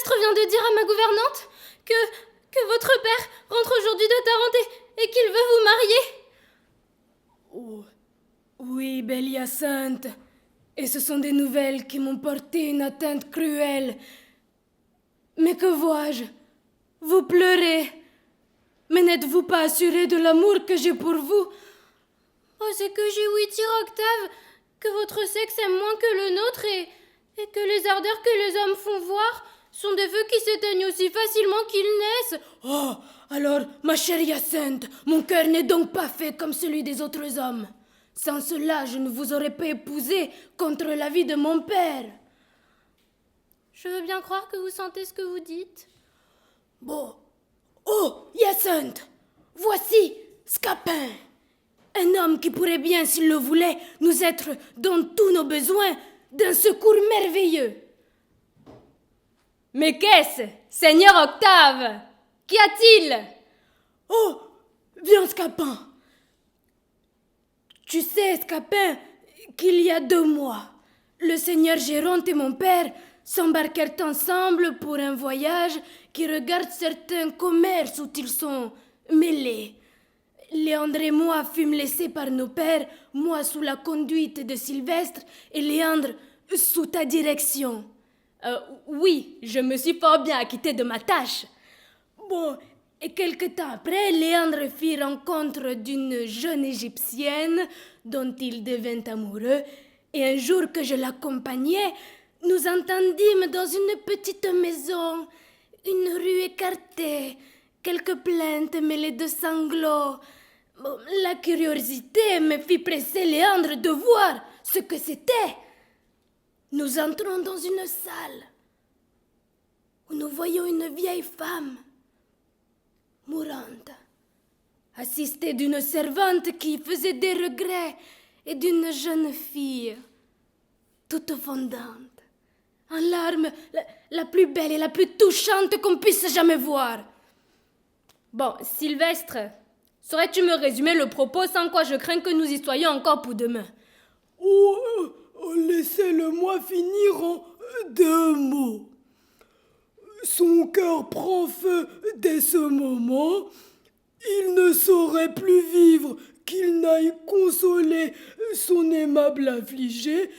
maître vient de dire à ma gouvernante que votre père rentre aujourd'hui de Tarente et qu'il veut vous marier. Oh, oui, belle Hyacinthe. Et ce sont des nouvelles qui m'ont porté une atteinte cruelle. Mais que vois-je? Vous pleurez. Mais n'êtes-vous pas assuré de l'amour que j'ai pour vous? Oh, c'est que j'ai ouï dire, Octave, que votre sexe aime moins que le nôtre et que les ardeurs que les hommes font voir sont des feux qui s'éteignent aussi facilement qu'ils naissent. Oh, alors, ma chère Hyacinthe, mon cœur n'est donc pas fait comme celui des autres hommes. Sans cela, je ne vous aurais pas épousé contre l'avis de mon père. Je veux bien croire que vous sentez ce que vous dites. Bon. Oh, Hyacinthe, voici Scapin. Un homme qui pourrait bien, s'il le voulait, nous être, dans tous nos besoins, d'un secours merveilleux. Mais qu'est-ce, Seigneur Octave? Qu'y a-t-il? Oh, viens, Scapin. Tu sais, Scapin, qu'il y a 2 mois, le seigneur Géronte et mon père s'embarquèrent ensemble pour un voyage qui regarde certains commerces où ils sont mêlés. Léandre et moi fûmes laissés par nos pères, moi sous la conduite de Sylvestre et Léandre sous ta direction. Oui, je me suis fort bien acquitté de ma tâche. Bon, et quelque temps après, Léandre fit rencontre d'une jeune Égyptienne dont il devint amoureux, et un jour que je l'accompagnais, nous entendîmes dans une petite maison, une rue écartée, quelques plaintes mêlées de sanglots. Bon, la curiosité me fit presser Léandre de voir ce que c'était. Nous entrons dans une salle où nous voyons une vieille femme mourante, assistée d'une servante qui faisait des regrets et d'une jeune fille toute fondante, en larmes, la plus belle et la plus touchante qu'on puisse jamais voir. Bon, Sylvestre, saurais-tu me résumer le propos sans quoi je crains que nous y soyons encore pour demain? Oh, laissez-le-moi finir en 2 mots. Son cœur prend feu dès ce moment. Il ne saurait plus vivre qu'il n'aille consoler son aimable affligé.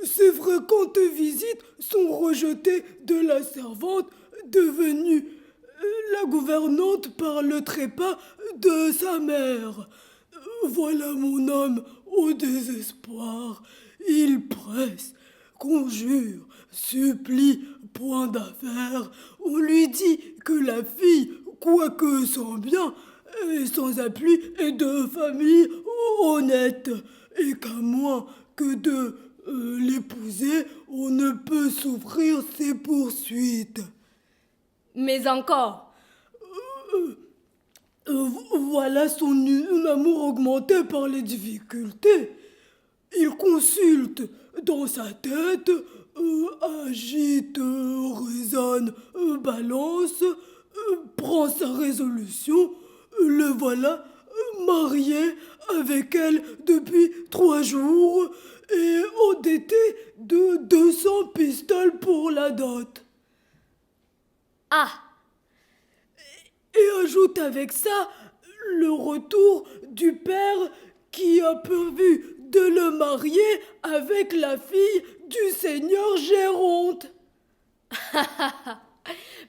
Ses fréquentes visites sont rejetées de la servante devenue la gouvernante par le trépas de sa mère. Voilà mon homme au désespoir. Il presse, conjure, supplie, point d'affaire. On lui dit que la fille, quoique sans bien, est sans appui et de famille honnête, et qu'à moins que de l'épouser, on ne peut souffrir ses poursuites. Mais encore, Voilà son amour augmenté par les difficultés. Il consulte dans sa tête, agite, raisonne, balance, prend sa résolution. Le voilà marié avec elle depuis 3 jours et endetté de 200 pistoles pour la dot. ah, Et ajoute avec ça le retour du père qui a prévu de le marier avec la fille du seigneur Géronte.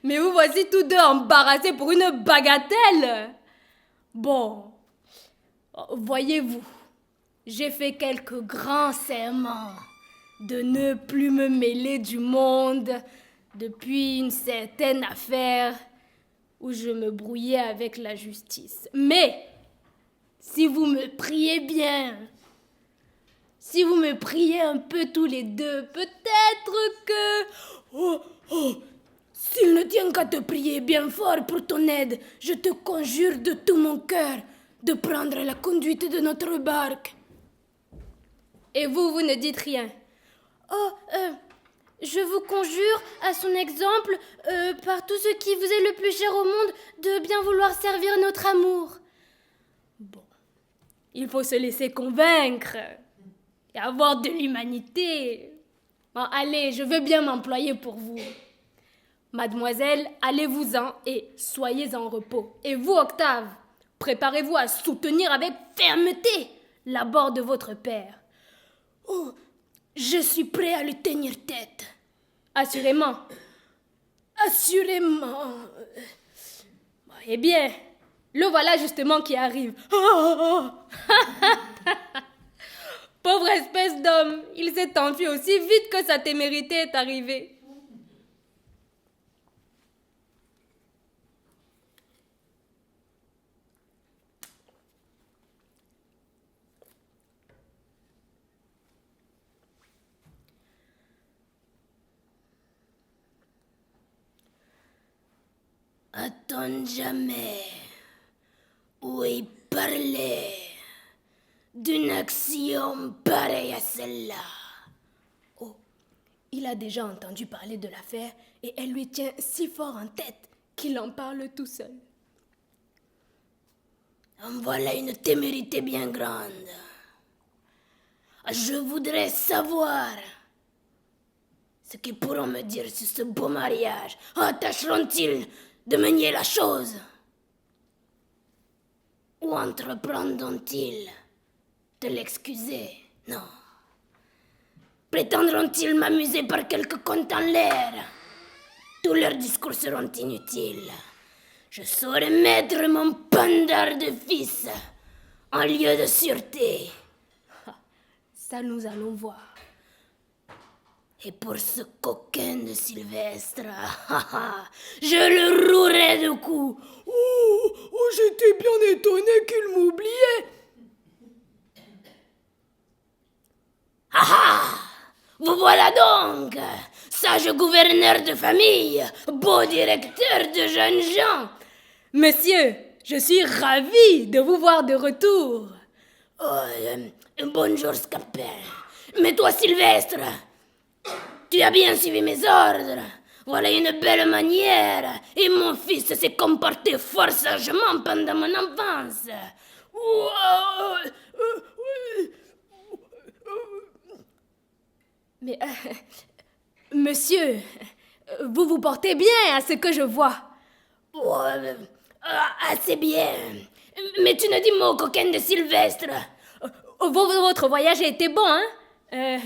mais vous voici tous deux embarrassés pour une bagatelle. Bon, voyez-vous, j'ai fait quelques grands serments de ne plus me mêler du monde depuis une certaine affaire où je me brouillais avec la justice. Mais, si vous me priez bien, si vous me priez un peu tous les deux, peut-être que... Oh, oh, s'il ne tient qu'à te prier bien fort pour ton aide, je te conjure de tout mon cœur de prendre la conduite de notre barque. Et vous ne dites rien. Oh, je vous conjure, à son exemple, par tout ce qui vous est le plus cher au monde, de bien vouloir servir notre amour. Bon, Il faut se laisser convaincre et avoir de l'humanité. Bon, allez, je veux bien m'employer pour vous. Mademoiselle, allez-vous-en et soyez en repos. Et vous, Octave, préparez-vous à soutenir avec fermeté l'abord de votre père. Oh, je suis prêt à lui tenir tête. Assurément. Assurément. Eh bien, le voilà justement qui arrive. Pauvre espèce d'homme, il s'est enfui aussi vite que sa témérité est arrivée. Attends jamais. Oui, parler d'une action pareille à celle-là. Oh, il a déjà entendu parler de l'affaire et elle lui tient si fort en tête qu'il en parle tout seul. En voilà une témérité bien grande. Je voudrais savoir ce qu'ils pourront me dire sur ce beau mariage. Tâcheront-ils de manier la chose? Ou entreprendront-ils de l'excuser? Non. Prétendront-ils m'amuser par quelque conte en l'air? Tous leurs discours seront inutiles. Je saurai mettre mon pandar de fils en lieu de sûreté. Ça, nous allons voir. Et pour ce coquin de Sylvestre, je le rouerai de coups. Oh, j'étais bien étonné qu'il m'oubliait. Vous voilà donc, sage gouverneur de famille, beau directeur de jeunes gens. Monsieur, je suis ravie de vous voir de retour. Bonjour, Scapin. Mais toi, Sylvestre, tu as bien suivi mes ordres. Voilà une belle manière. Et mon fils s'est comporté fort sagement pendant mon enfance. Mais, monsieur, vous vous portez bien à ce que je vois. Assez bien. Mais tu ne dis mot, coquin de Sylvestre. Votre voyage a été bon, hein?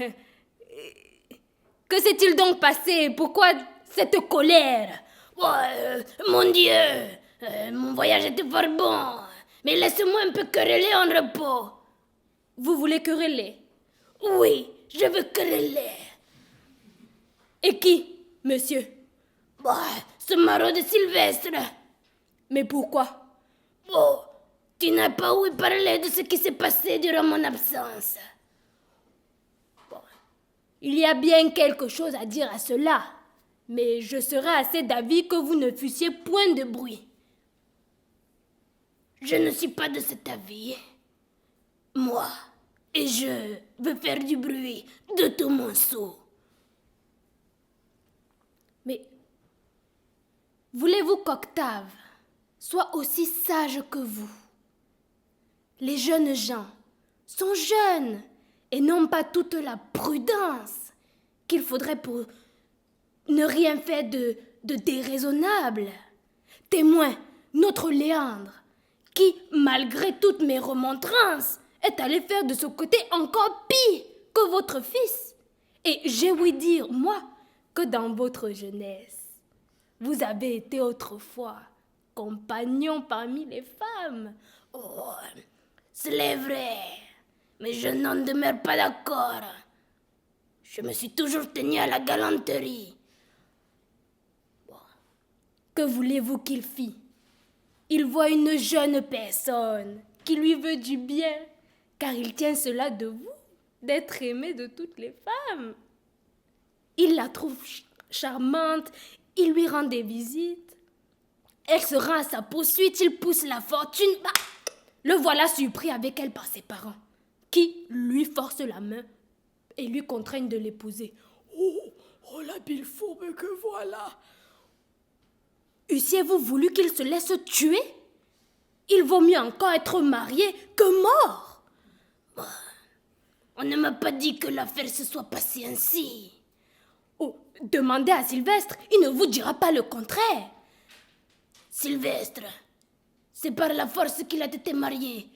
Que s'est-il donc passé? Pourquoi cette colère? Mon Dieu, mon voyage était fort bon. Mais laisse-moi un peu quereller en repos. Vous voulez quereller? Oui, je veux quereller. Et qui, monsieur? Ce maraud de Sylvestre. Mais pourquoi? Tu n'as pas ouï parler de ce qui s'est passé durant mon absence. Il y a bien quelque chose à dire à cela, mais je serais assez d'avis que vous ne fussiez point de bruit. Je ne suis pas de cet avis. Moi, et je veux faire du bruit de tout mon sou. Mais voulez-vous qu'Octave soit aussi sage que vous? Les jeunes gens sont jeunes et n'ont pas toute la prudence qu'il faudrait pour ne rien faire de déraisonnable. Témoin, notre Léandre, qui, malgré toutes mes remontrances, est allé faire de ce côté encore pire que votre fils. Et j'ai ouï dire, moi, que dans votre jeunesse, vous avez été autrefois compagnon parmi les femmes. C'est vrai, mais je n'en demeure pas d'accord. Je me suis toujours tenu à la galanterie. Que voulez-vous qu'il fît? Il voit une jeune personne qui lui veut du bien, car il tient cela de vous, d'être aimé de toutes les femmes. Il la trouve charmante, il lui rend des visites. Elle se rend à sa poursuite, il pousse la fortune. Le voilà surpris avec elle par ses parents, qui lui forcent la main et lui contraignent de l'épouser. Oh, la belle fourbe que voilà. Eussiez-vous voulu qu'il se laisse tuer? Il vaut mieux encore être marié que mort. On ne m'a pas dit que l'affaire se soit passée ainsi. demandez à Sylvestre, il ne vous dira pas le contraire. Sylvestre, c'est par la force qu'il a été marié.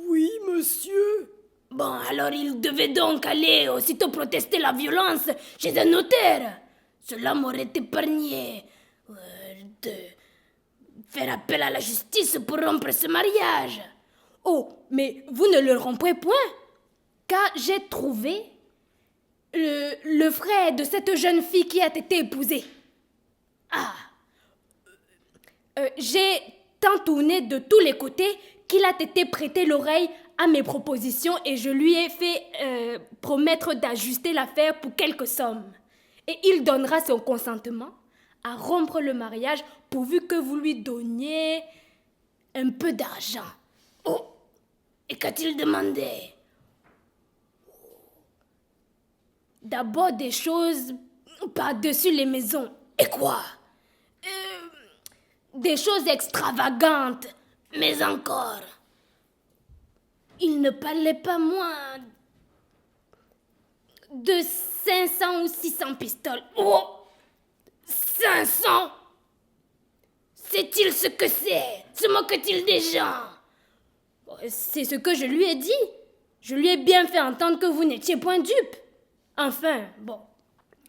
Oui, monsieur. Bon, alors il devait donc aller aussitôt protester la violence chez un notaire. Cela m'aurait épargné de faire appel à la justice pour rompre ce mariage. Oh, mais vous ne le romprez point, car j'ai trouvé le frère de cette jeune fille qui a été épousée. Ah, J'ai tant tourné de tous les côtés qu'il a été prêté l'oreille à mes propositions et je lui ai fait promettre d'ajuster l'affaire pour quelques sommes. Et il donnera son consentement à rompre le mariage pourvu que vous lui donniez un peu d'argent. oh, et qu'a-t-il demandé? D'abord des choses par-dessus les maisons. Et quoi? Des choses extravagantes. Mais encore. Il ne parlait pas moins de 500 ou 600 pistoles. Oh, 500? Sait-il ce que c'est? Se moque-t-il des gens? C'est ce que je lui ai dit. Je lui ai bien fait entendre que vous n'étiez point dupe. Enfin, bon.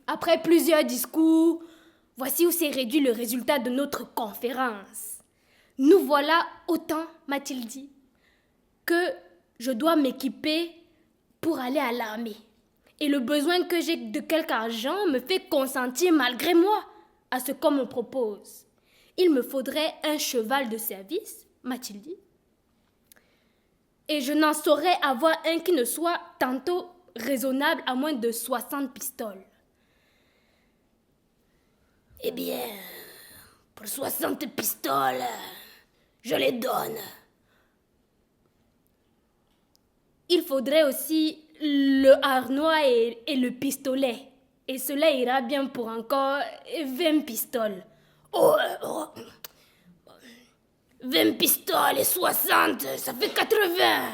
Après plusieurs discours, voici où s'est réduit le résultat de notre conférence. Nous voilà autant, m'a-t-il dit, que je dois m'équiper pour aller à l'armée. Et le besoin que j'ai de quelque argent me fait consentir malgré moi à ce qu'on me propose. Il me faudrait un cheval de service, m'a-t-il dit. Et je n'en saurais avoir un qui ne soit tantôt raisonnable à moins de 60 pistoles. Eh bien, pour 60 pistoles, je les donne. Il faudrait aussi le harnois et le pistolet. Et cela ira bien pour encore 20 pistoles. Oh, 20 pistoles et 60, ça fait 80.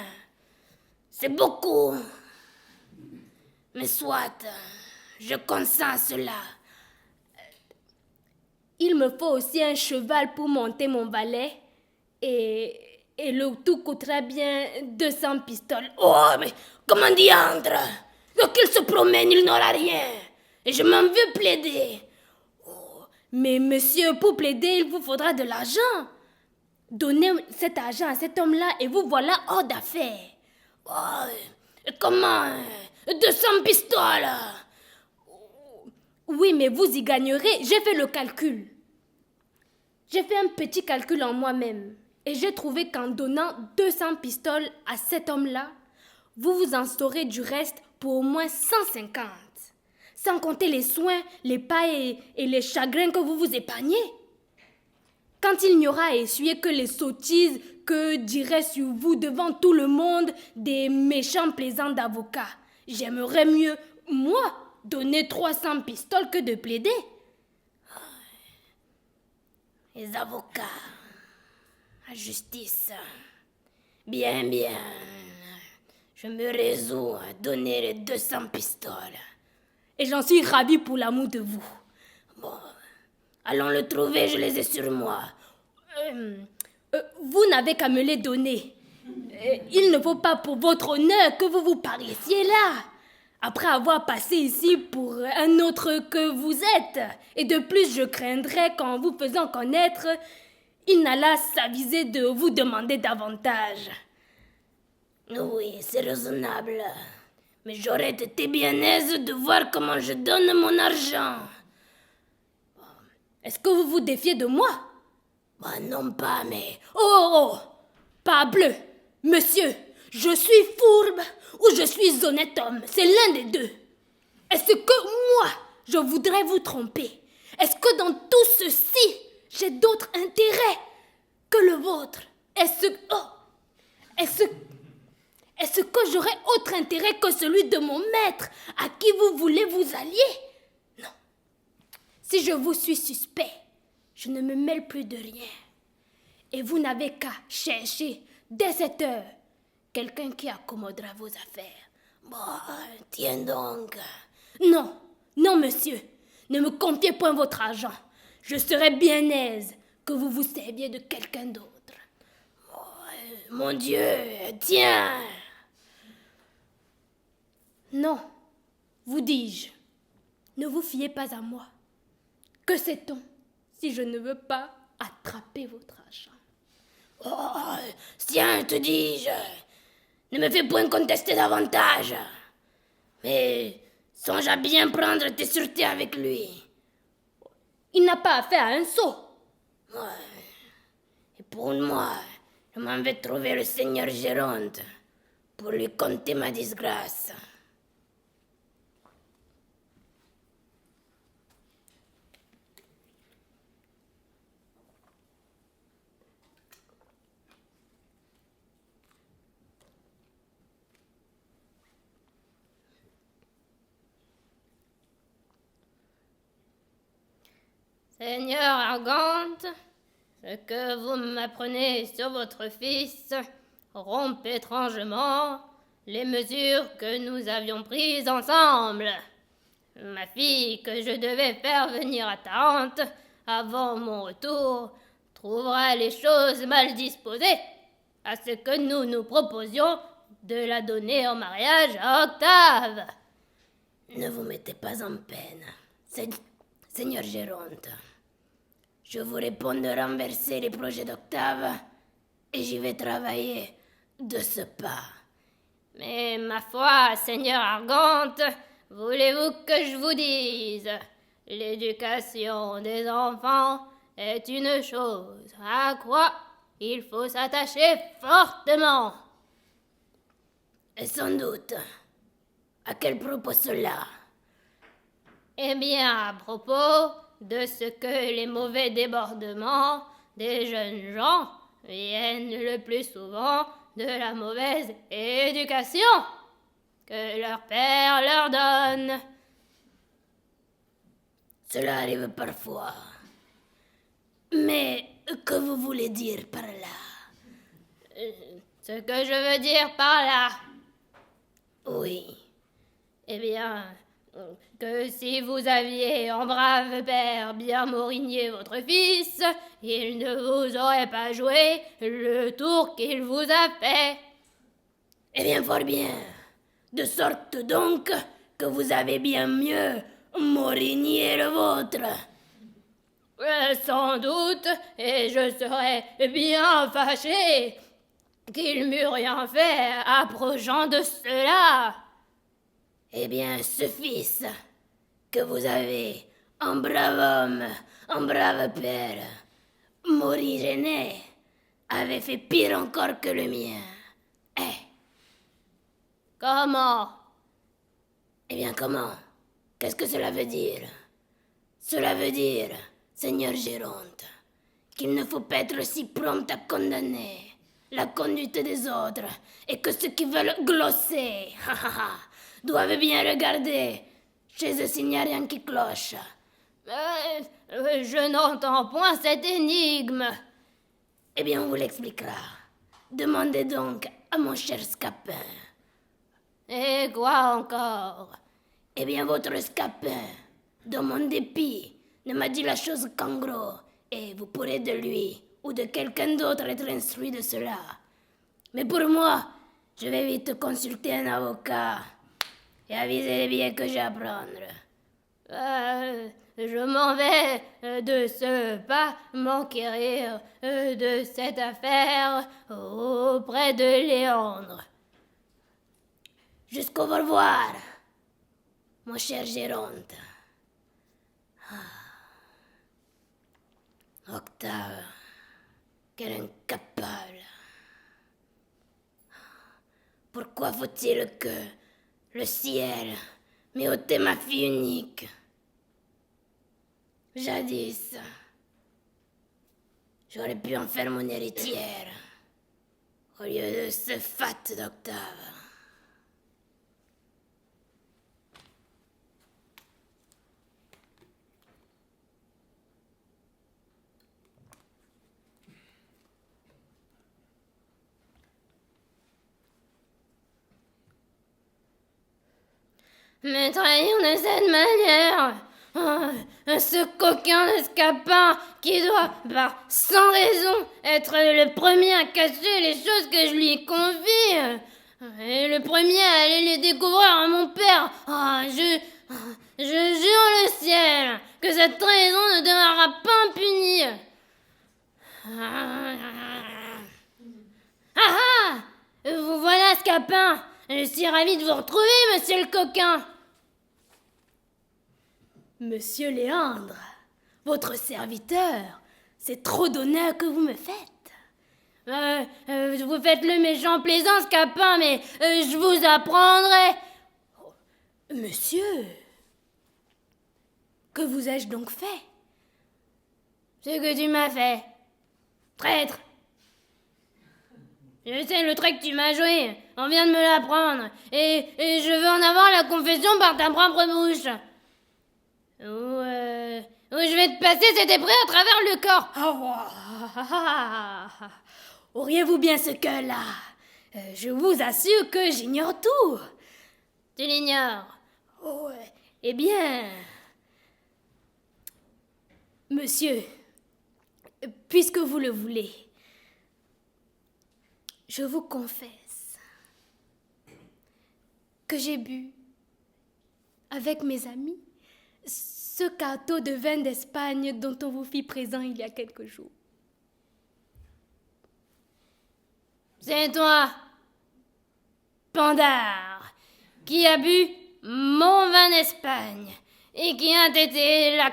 C'est beaucoup. Mais soit, je consens à cela. Il me faut aussi un cheval pour monter mon valet. Et le tout coûtera bien 200 pistoles. Oh, mais comment diantre? Donc il se promène, il n'aura rien. Et je m'en veux plaider. Mais monsieur, pour plaider, il vous faudra de l'argent. Donnez cet argent à cet homme-là et vous voilà hors d'affaire. Oh, comment? 200 pistoles? Oui, mais vous y gagnerez. J'ai fait le calcul. J'ai fait un petit calcul en moi-même. Et j'ai trouvé qu'en donnant 200 pistoles à cet homme-là, vous vous en saurez du reste pour au moins 150. Sans compter les soins, les pailles et les chagrins que vous vous épargnez. Quand il n'y aura à essuyer que les sottises que diraient sur vous devant tout le monde des méchants plaisants d'avocats, j'aimerais mieux, moi, donner 300 pistoles que de plaider. Les avocats, la justice. Bien, bien. Je me résous à donner les 200 pistoles. Et j'en suis ravie pour l'amour de vous. Bon, allons le trouver, je les ai sur moi. Vous n'avez qu'à me les donner. Il ne faut pas pour votre honneur que vous vous paraissiez là, après avoir passé ici pour un autre que vous êtes. Et de plus, je craindrais qu'en vous faisant connaître, il n'allât s'aviser de vous demander davantage. Oui, c'est raisonnable. Mais j'aurais été bien aise de voir comment je donne mon argent. Est-ce que vous vous défiez de moi? Bah non pas, mais... Oh, parbleu, monsieur, je suis fourbe ou je suis honnête homme, c'est l'un des deux. Est-ce que moi, je voudrais vous tromper? Est-ce que dans tout ceci, j'ai d'autres intérêts que le vôtre? Est-ce que j'aurais autre intérêt que celui de mon maître à qui vous voulez vous allier? Non. Si je vous suis suspect, je ne me mêle plus de rien. Et vous n'avez qu'à chercher, dès cette heure, quelqu'un qui accommodera vos affaires. Bon, tiens donc. Non, non, monsieur, ne me confiez point votre argent. Je serais bien aise que vous vous serviez de quelqu'un d'autre. Oh, mon Dieu, tiens! Non, vous dis-je, ne vous fiez pas à moi. Que sait-on si je ne veux pas attraper votre argent? Oh, tiens, te dis-je, ne me fais point contester davantage. Mais songe à bien prendre tes sûretés avec lui. Il n'a pas affaire à un sot. Ouais. Et pour moi, je m'en vais trouver le seigneur Géronte pour lui conter ma disgrâce. Seigneur Argante, ce que vous m'apprenez sur votre fils rompt étrangement les mesures que nous avions prises ensemble. Ma fille, que je devais faire venir à Tarente avant mon retour, trouvera les choses mal disposées à ce que nous nous proposions de la donner en mariage à Octave. Ne vous mettez pas en peine, Seigneur Géronte. Je vous réponds de renverser les projets d'Octave et j'y vais travailler de ce pas. Mais ma foi, Seigneur Argante, voulez-vous que je vous dise, l'éducation des enfants est une chose à quoi il faut s'attacher fortement. Et sans doute, à quel propos cela? Eh bien, à propos de ce que les mauvais débordements des jeunes gens viennent le plus souvent de la mauvaise éducation que leur père leur donne. Cela arrive parfois. Mais que vous voulez dire par là? Ce que je veux dire par là? Oui. Eh bien, que si vous aviez en brave père bien morigné votre fils, il ne vous aurait pas joué le tour qu'il vous a fait. Eh bien, fort bien. De sorte donc que vous avez bien mieux morigné le vôtre. Sans doute, et je serais bien fâché qu'il m'eût rien fait approchant de cela. Eh bien, ce fils que vous avez, un brave homme, un brave père, morigéné, avait fait pire encore que le mien. Eh? Comment? Eh bien, comment? Qu'est-ce que cela veut dire? Cela veut dire, Seigneur Géronte, qu'il ne faut pas être si prompt à condamner la conduite des autres et que ceux qui veulent glosser doivent bien regarder chez eux s'il n'y a rien qui cloche. Je n'entends point cette énigme. Eh bien, on vous l'expliquera. Demandez donc à mon cher Scapin. Et quoi encore? Eh bien, votre Scapin, dans mon dépit, ne m'a dit la chose qu'en gros, et vous pourrez de lui ou de quelqu'un d'autre être instruit de cela. Mais pour moi, je vais vite consulter un avocat et aviser les biens que j'ai à prendre. Je m'en vais de ce pas m'enquérir de cette affaire auprès de Léandre. Jusqu'au revoir, mon cher Géronte. Octave, quel incapable. Pourquoi faut-il que le ciel m'ait ôté ma fille unique? Jadis, j'aurais pu en faire mon héritière au lieu de ce fat d'Octave. me trahir de cette manière. Ce coquin de Scapin qui doit, sans raison, être le premier à cacher les choses que je lui confie. Et le premier à aller les découvrir à mon père. Je jure le ciel que cette trahison ne demeurera pas impunie. Vous voilà, Scapin. Je suis ravie de vous retrouver, monsieur le coquin. Monsieur Léandre, votre serviteur, c'est trop d'honneur que vous me faites. Vous faites le méchant plaisant, Scapin, mais je vous apprendrai. Monsieur, que vous ai-je donc fait? Ce que tu m'as fait. Traître. Je sais le trait que tu m'as joué. On vient de me l'apprendre. Et je veux en avoir la confession par ta propre bouche. Ou je vais te passer cette épreuve à travers le corps. Auriez-vous bien ce cœur-là? Je vous assure que j'ignore tout. Tu l'ignores. Oh, eh bien, monsieur, puisque vous le voulez, je vous confesse que j'ai bu avec mes amis ce gâteau de vin d'Espagne dont on vous fit présent il y a quelques jours. C'est toi, Pandare, qui a bu mon vin d'Espagne et qui a été la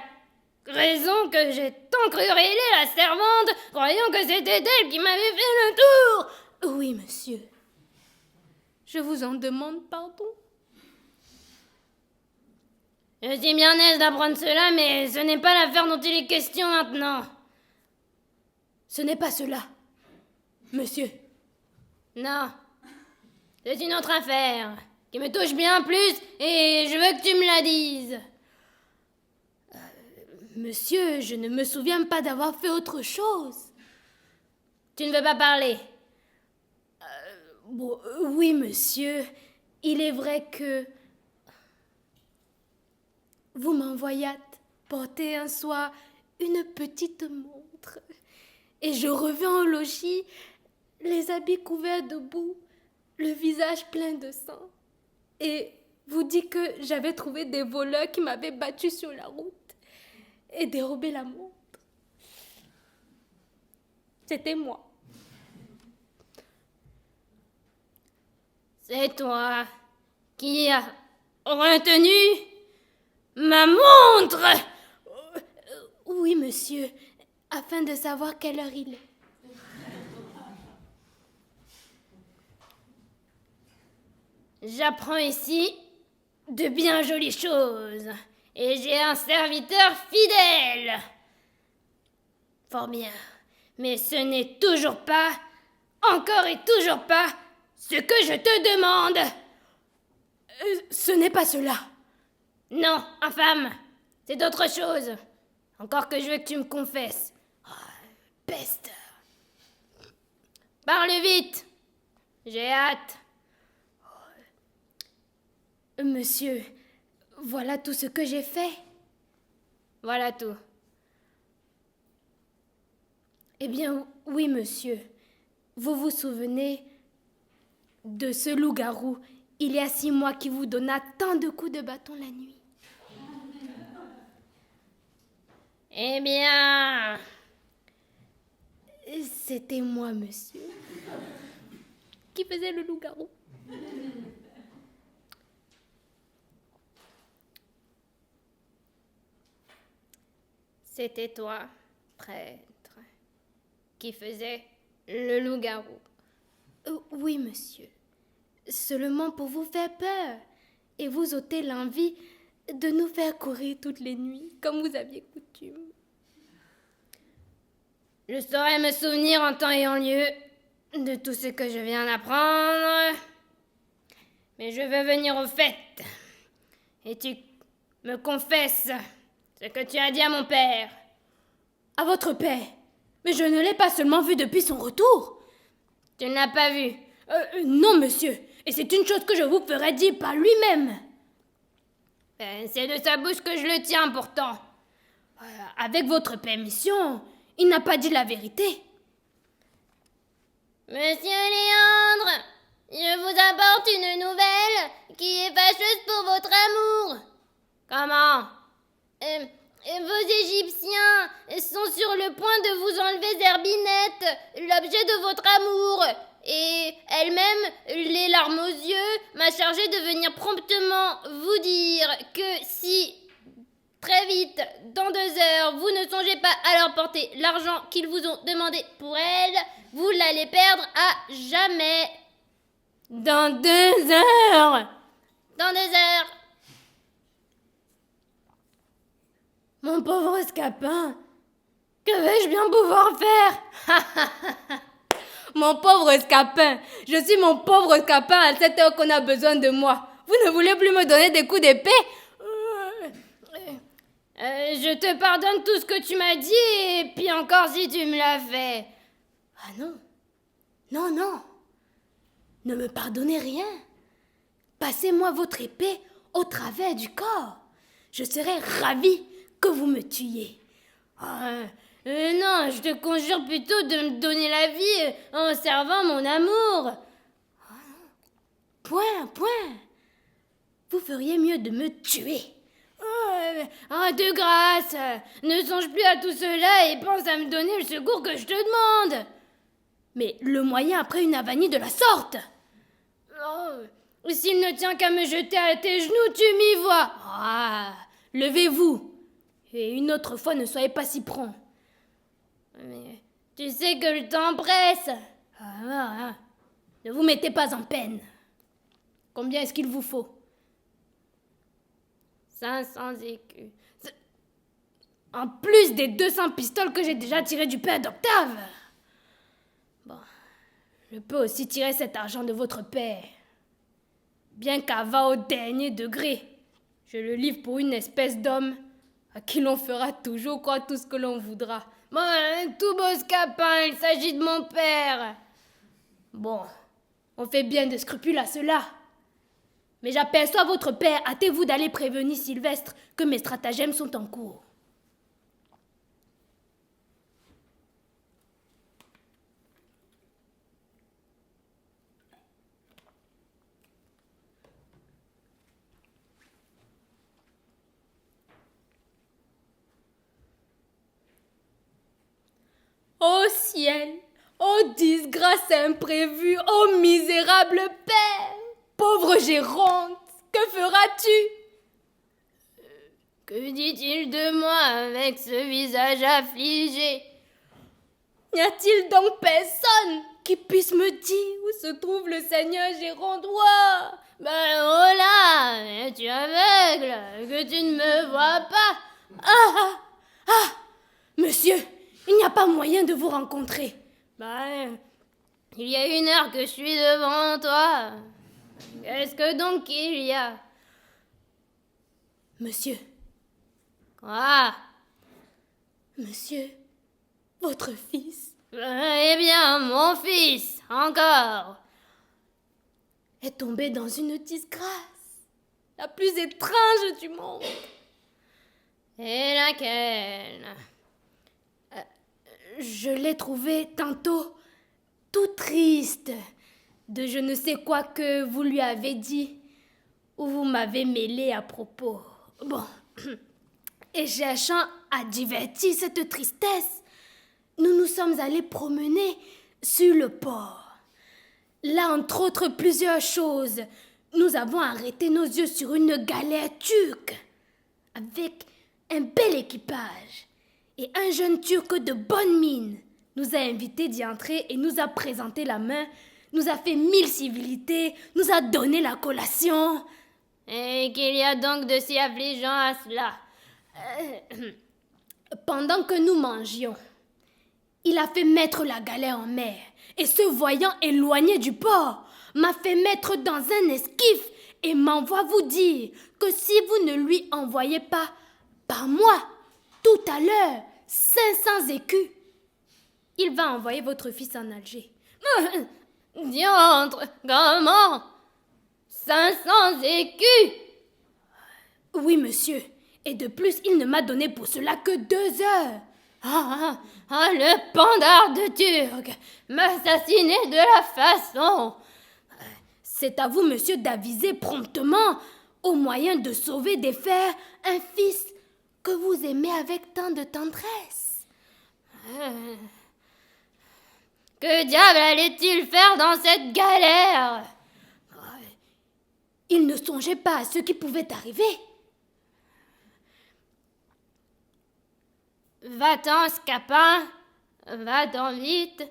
raison que j'ai tant cru rêver la servante, croyant que c'était elle qui m'avait fait le tour. Oui, monsieur. Je vous en demande pardon. Je suis bien aise d'apprendre cela, mais ce n'est pas l'affaire dont il est question maintenant. Ce n'est pas cela, monsieur. Non, c'est une autre affaire qui me touche bien plus et je veux que tu me la dises. Monsieur, je ne me souviens pas d'avoir fait autre chose. Tu ne veux pas parler? Oui, monsieur. Il est vrai que vous m'envoyâtes porter un soir une petite montre. Et je reviens au logis, les habits couverts de boue, le visage plein de sang. Et vous dit que j'avais trouvé des voleurs qui m'avaient battu sur la route et dérobé la montre. C'était moi. C'est toi qui as retenu ma montre. Oui, monsieur, afin de savoir quelle heure il est. J'apprends ici de bien jolies choses. Et j'ai un serviteur fidèle. Fort bien. Mais ce n'est toujours pas, encore et toujours pas, ce que je te demande. Ce n'est pas cela. Non, infâme. C'est autre chose. Encore que je veux que tu me confesses. Peste. Parle vite. J'ai hâte. Monsieur, voilà tout ce que j'ai fait. Voilà tout. Eh bien, oui, monsieur. Vous vous souvenez de ce loup-garou, il y a 6 mois, qui vous donna tant de coups de bâton la nuit? Eh bien... C'était moi, monsieur, qui faisait le loup-garou. C'était toi, prêtre, qui faisait le loup-garou. Oui, monsieur. Seulement pour vous faire peur et vous ôter l'envie de nous faire courir toutes les nuits, comme vous aviez coutume. Je saurais me souvenir en temps et en lieu de tout ce que je viens d'apprendre. Mais je veux venir au fait. Et tu me confesses ce que tu as dit à mon père. À votre père? Mais je ne l'ai pas seulement vu depuis son retour. Tu ne l'as pas vu? Non, monsieur. Et c'est une chose que je vous ferai dire par lui-même. C'est de sa bouche que je le tiens pourtant. Avec votre permission, il n'a pas dit la vérité. Monsieur Léandre, je vous apporte une nouvelle qui est fâcheuse pour votre amour. Comment? Vos Égyptiens sont sur le point de vous enlever Zerbinette, l'objet de votre amour. Et elle-même, les larmes aux yeux, m'a chargé de venir promptement vous dire que si, très vite, dans 2 heures, vous ne songez pas à leur porter l'argent qu'ils vous ont demandé pour elle, vous l'allez perdre à jamais. Dans 2 heures. Dans 2 heures. Mon pauvre Scapin, que vais-je bien pouvoir faire? Mon pauvre Scapin, je suis mon pauvre Scapin à cette heure qu'on a besoin de moi. Vous ne voulez plus me donner des coups d'épée? Je te pardonne tout ce que tu m'as dit, et puis encore si tu me l'as fait. Ah non, non, non, ne me pardonnez rien. Passez-moi votre épée au travers du corps. Je serais ravie que vous me tuiez. Non, je te conjure plutôt de me donner la vie en servant mon amour. Point. Vous feriez mieux de me tuer. De grâce, ne songe plus à tout cela et pense à me donner le secours que je te demande. Mais le moyen après une avanie de la sorte. S'il ne tient qu'à me jeter à tes genoux, tu m'y vois. Levez-vous. Et une autre fois, ne soyez pas si prompt. Mais tu sais que le temps presse. Ne vous mettez pas en peine. Combien est-ce qu'il vous faut? 500 écus. En plus des 200 pistoles que j'ai déjà tirées du père d'Octave. Bon, je peux aussi tirer cet argent de votre père. Bien qu'à va au dernier degré, je le livre pour une espèce d'homme à qui l'on fera toujours croire tout ce que l'on voudra. Tout beau Scapin, il s'agit de mon père. Bon, on fait bien de scrupules à cela. Mais j'aperçois votre père, hâtez-vous d'aller prévenir Sylvestre que mes stratagèmes sont en cours. Ô ciel, ô disgrâce imprévue, ô misérable père, pauvre Géronte, que feras-tu? Que dit-il de moi avec ce visage affligé? N'y a-t-il donc personne qui puisse me dire où se trouve le seigneur Gérondois? Oh là, es-tu aveugle, que tu ne me vois pas? Monsieur, il n'y a pas moyen de vous rencontrer. Il y a 1 heure que je suis devant toi. Qu'est-ce que donc il y a? Monsieur. Quoi? Monsieur, votre fils. Eh bien, mon fils, encore. Est tombé dans une disgrâce, la plus étrange du monde. Et laquelle? Je l'ai trouvé tantôt tout triste de je ne sais quoi que vous lui avez dit ou vous m'avez mêlé à propos. Bon, et cherchant à divertir cette tristesse, nous nous sommes allés promener sur le port. Là, entre autres plusieurs choses, nous avons arrêté nos yeux sur une galère turque avec un bel équipage. Et un jeune turc de bonne mine nous a invités d'y entrer et nous a présenté la main, nous a fait 1000 civilités, nous a donné la collation. Et qu'il y a donc de si affligeant à cela? Pendant que nous mangions, il a fait mettre la galère en mer et se voyant éloigné du port, m'a fait mettre dans un esquif et m'envoie vous dire que si vous ne lui envoyez pas par moi, tout à l'heure, 500 écus, il va envoyer votre fils en Alger. Diantre, comment? 500 écus? Oui, monsieur. Et de plus, il ne m'a donné pour cela que 2 heures. Le pandard de Turc m'assassinait de la façon. C'est à vous, monsieur, d'aviser promptement au moyen de sauver des fers un fils que vous aimez avec tant de tendresse. Que diable allait-il faire dans cette galère? Il ne songeait pas à ce qui pouvait arriver. Va-t'en, Scapin, va-t'en vite,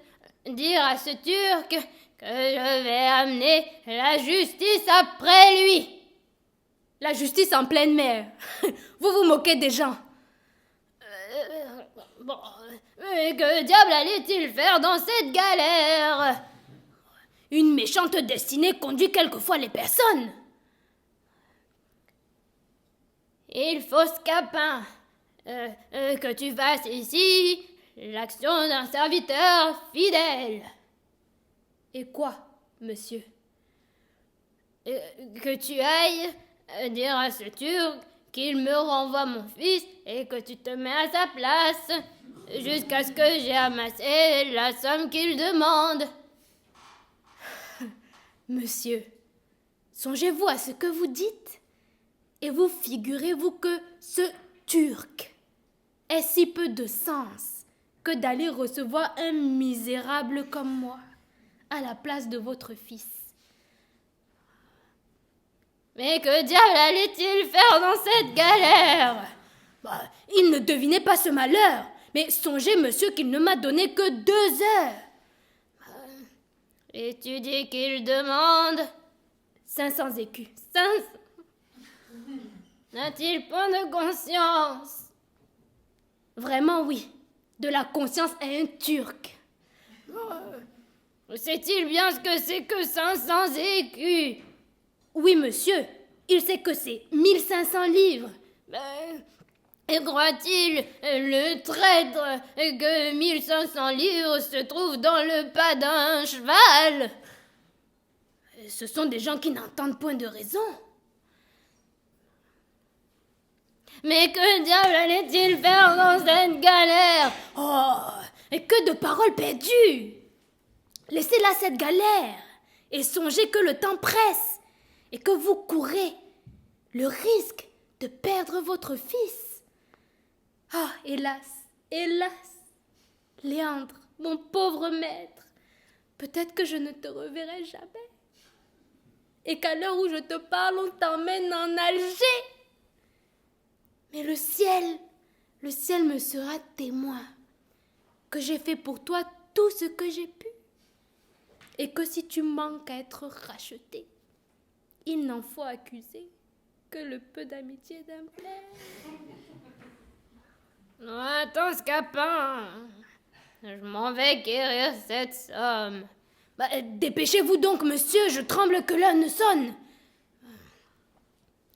dire à ce Turc que je vais amener la justice après lui. La justice en pleine mer. Vous vous moquez des gens. Mais que diable allait-il faire dans cette galère? Une méchante destinée conduit quelquefois les personnes. Il faut, Scapin, que tu fasses ici l'action d'un serviteur fidèle. Et quoi, monsieur? Que tu ailles dire à ce Turc qu'il me renvoie mon fils et que tu te mets à sa place jusqu'à ce que j'ai amassé la somme qu'il demande. Monsieur, songez-vous à ce que vous dites et vous figurez-vous que ce Turc ait si peu de sens que d'aller recevoir un misérable comme moi à la place de votre fils. Mais que diable allait-il faire dans cette galère? Il ne devinait pas ce malheur, mais songez, monsieur, qu'il ne m'a donné que 2 heures. Et tu dis qu'il demande 500 écus. 500. N'a-t-il pas de conscience? Vraiment, oui. De la conscience à un Turc. Sait-il bien ce que c'est que 500 écus? Oui, monsieur. Il sait que c'est 1500 livres. Et croit-il, le traître, que 1500 livres se trouvent dans le pas d'un cheval? Ce sont des gens qui n'entendent point de raison. Mais que diable allait-il faire dans cette galère? Et que de paroles perdues! Laissez là cette galère et songez que le temps presse et que vous courez le risque de perdre votre fils. Hélas, hélas, Léandre, mon pauvre maître, peut-être que je ne te reverrai jamais et qu'à l'heure où je te parle, on t'emmène en Alger. Mais le ciel me sera témoin que j'ai fait pour toi tout ce que j'ai pu et que si tu manques à être racheté, il n'en faut accuser que le peu d'amitié d'un père. Attends, Scapin, je m'en vais guérir cette somme. Dépêchez-vous donc, monsieur, je tremble que l'heure ne sonne.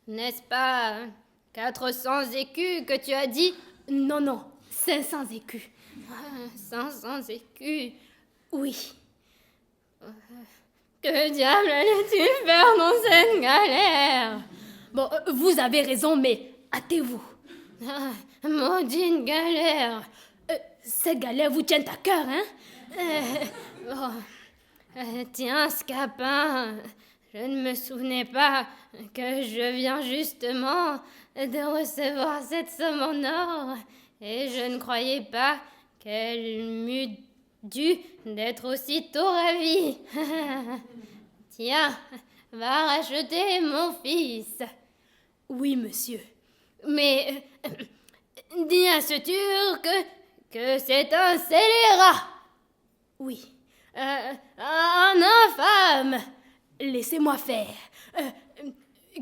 N'est-ce pas 400 écus que tu as dit? Non, 500 écus. 500 écus? Oui. Que diable allait-il faire dans cette galère? Vous avez raison, mais hâtez-vous. Maudite galère. Cette galère vous tient à cœur, hein? Tiens, Scapin, je ne me souvenais pas que je viens justement de recevoir cette somme en or et je ne croyais pas qu'elle m'eût dû d'être aussitôt ravie. Tiens, va racheter mon fils. Oui, monsieur. Mais dis à ce Turc que c'est un scélérat. Oui. Un infâme. Laissez-moi faire.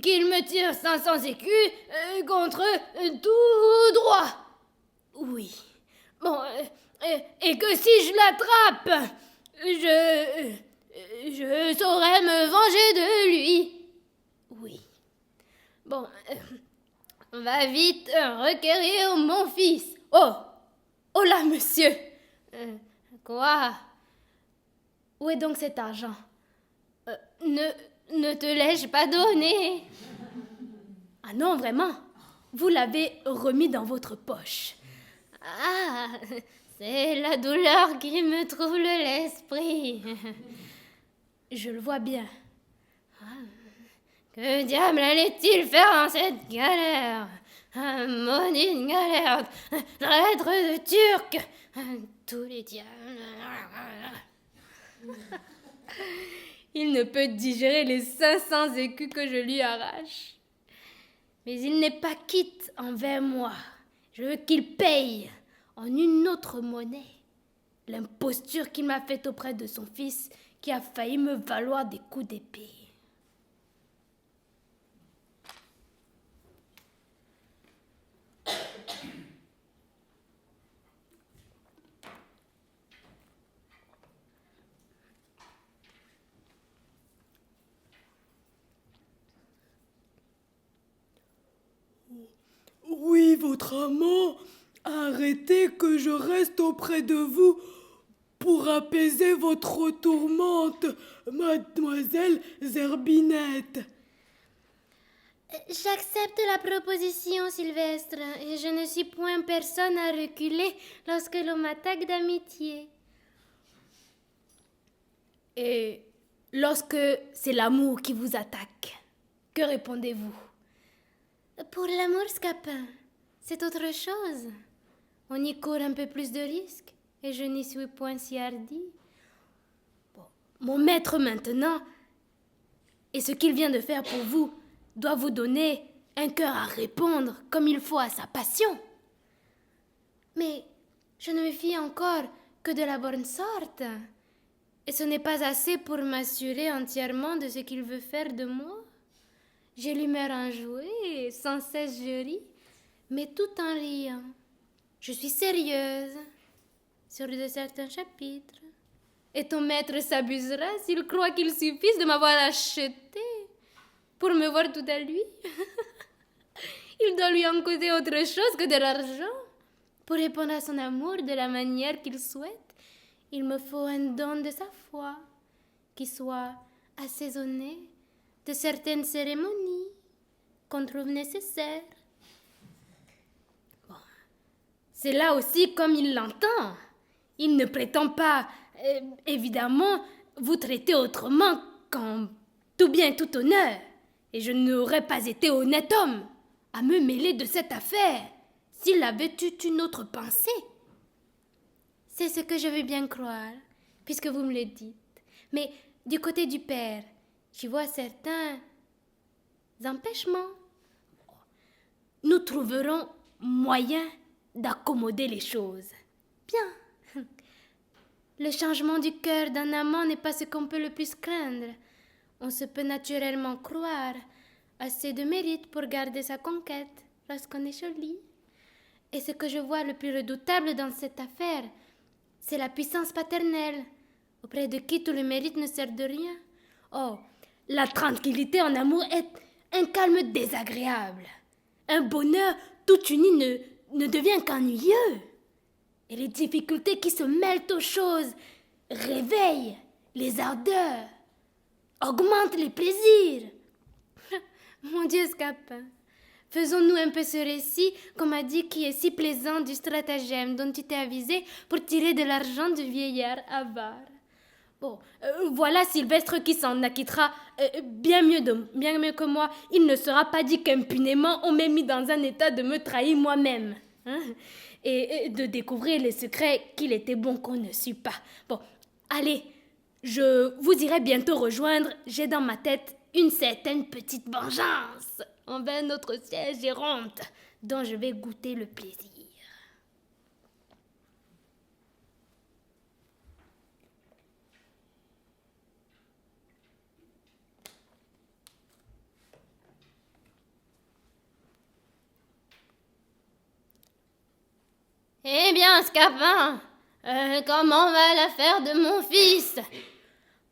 Qu'il me tire 500 écus contre tout droit. Oui. Et que si je l'attrape, je saurais me venger de lui. Oui. Va vite requérir mon fils. Oh là, monsieur. Quoi? Où est donc cet argent? Ne te l'ai-je pas donné? Ah non, vraiment. vous l'avez remis dans votre poche. Ah, c'est la douleur qui me trouble l'esprit. Je le vois bien. Que diable allait-il faire dans cette galère? Maudite galère, traître de Turc, tous les diables. Il ne peut digérer les 500 écus que je lui arrache. Mais il n'est pas quitte envers moi. Je veux qu'il paye en une autre monnaie l'imposture qu'il m'a faite auprès de son fils qui a failli me valoir des coups d'épée. Oui, votre amant, arrêtez que je reste auprès de vous pour apaiser votre tourmente, mademoiselle Zerbinette. J'accepte la proposition, Sylvestre, et je ne suis point personne à reculer lorsque l'on m'attaque d'amitié. Et lorsque c'est l'amour qui vous attaque, que répondez-vous? Pour l'amour, Scapin, c'est autre chose. On y court un peu plus de risques, et je n'y suis point si hardi. Mon maître maintenant, et ce qu'il vient de faire pour vous, doit vous donner un cœur à répondre comme il faut à sa passion. Mais je ne me fie encore que de la bonne sorte, et ce n'est pas assez pour m'assurer entièrement de ce qu'il veut faire de moi. J'ai l'humeur enjouée, sans cesse je ris, mais tout en riant. Je suis sérieuse sur de certains chapitres. Et ton maître s'abusera s'il croit qu'il suffise de m'avoir acheté pour me voir tout à lui. Il doit lui en causer autre chose que de l'argent. Pour répondre à son amour de la manière qu'il souhaite, il me faut un don de sa foi qui soit assaisonné de certaines cérémonies qu'on trouve nécessaires. Bon. C'est là aussi comme il l'entend. Il ne prétend pas, évidemment, vous traiter autrement qu'en tout bien tout honneur. Et je n'aurais pas été honnête homme à me mêler de cette affaire s'il avait eu une autre pensée. C'est ce que je veux bien croire, puisque vous me le dites. Mais du côté du père, j'y vois certains empêchements. Nous trouverons moyen d'accommoder les choses. Bien. Le changement du cœur d'un amant n'est pas ce qu'on peut le plus craindre. On se peut naturellement croire assez de mérite pour garder sa conquête lorsqu'on est joli. Et ce que je vois le plus redoutable dans cette affaire, c'est la puissance paternelle, auprès de qui tout le mérite ne sert de rien. Oh, la tranquillité en amour est un calme désagréable. Un bonheur tout uni ne devient qu'ennuyeux. Et les difficultés qui se mêlent aux choses réveillent les ardeurs, augmentent les plaisirs. Mon Dieu, Scapin, faisons-nous un peu ce récit qu'on m'a dit qui est si plaisant du stratagème dont tu t'es avisé pour tirer de l'argent du vieillard avare. Bon, voilà Sylvestre qui s'en acquittera bien mieux que moi. Il ne sera pas dit qu'impunément on m'ait mis dans un état de me trahir moi-même. Hein, et de découvrir les secrets qu'il était bon qu'on ne sût pas. Bon, allez, je vous irai bientôt rejoindre. J'ai dans ma tête une certaine petite vengeance envers notre chère Géronte, dont je vais goûter le plaisir. Eh bien, Scapin, comment va l'affaire de mon fils?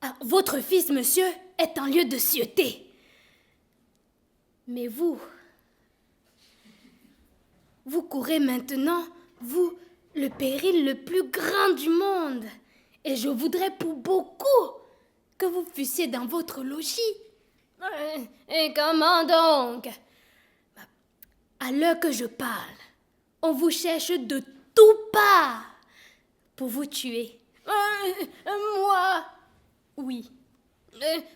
Ah, votre fils, monsieur, est en lieu de cieuté. Mais vous courez maintenant, vous, le péril le plus grand du monde. Et je voudrais pour beaucoup que vous fussiez dans votre logis. Et comment donc? À l'heure que je parle, on vous cherche de tout part pour vous tuer. Moi? Oui,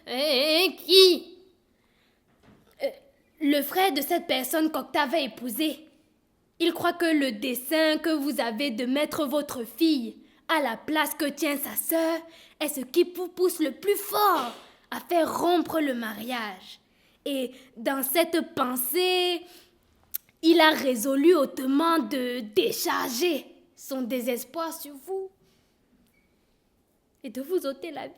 Qui? le frère de cette personne qu'Octave a épousée. Il croit que le dessein que vous avez de mettre votre fille à la place que tient sa sœur est ce qui vous pousse le plus fort à faire rompre le mariage. Et dans cette pensée, il a résolu hautement de décharger son désespoir sur vous et de vous ôter la vie.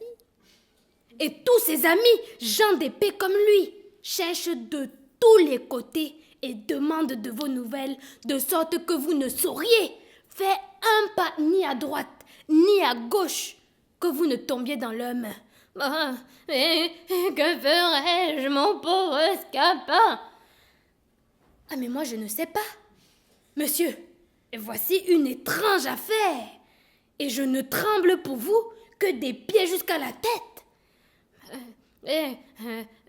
Et tous ses amis, gens d'épée comme lui, cherchent de tous les côtés et demandent de vos nouvelles, de sorte que vous ne sauriez faire un pas ni à droite, ni à gauche, que vous ne tombiez dans leurs mains. Mais que ferais-je, mon pauvre Scapin? Ah mais moi je ne sais pas. Monsieur, voici une étrange affaire. Et je ne tremble pour vous que des pieds jusqu'à la tête.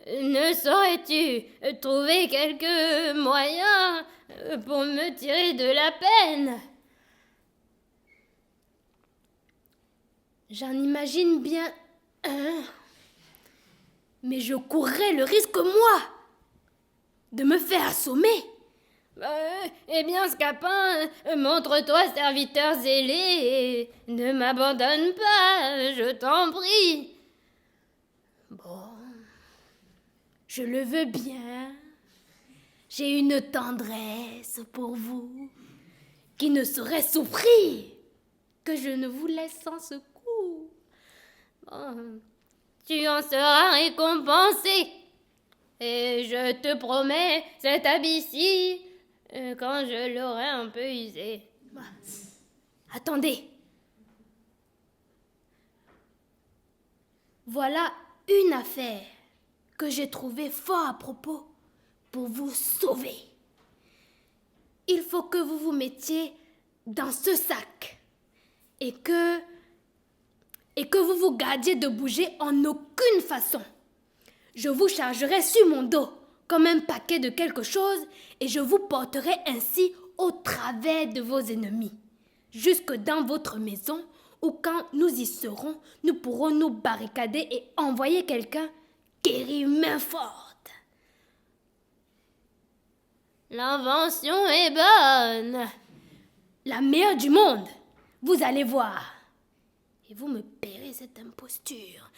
Ne saurais-tu trouver quelques moyens pour me tirer de la peine? J'en imagine bien un. Mais je courrais le risque, moi, de me faire assommer. Eh bien, Scapin, montre-toi serviteur zélé et ne m'abandonne pas, je t'en prie. Bon, je le veux bien. J'ai une tendresse pour vous qui ne saurait souffrir que je ne vous laisse sans secours. Bon, tu en seras récompensé. Et je te promets cet habit-ci quand je l'aurai un peu usé. Attendez. Voilà une affaire que j'ai trouvée fort à propos pour vous sauver. Il faut que vous vous mettiez dans ce sac et que vous vous gardiez de bouger en aucune façon. Je vous chargerai sur mon dos comme un paquet de quelque chose et je vous porterai ainsi au travers de vos ennemis, jusque dans votre maison où quand nous y serons, nous pourrons nous barricader et envoyer quelqu'un guéri main forte. L'invention est bonne. La meilleure du monde, vous allez voir. Et vous me paierez cette imposture.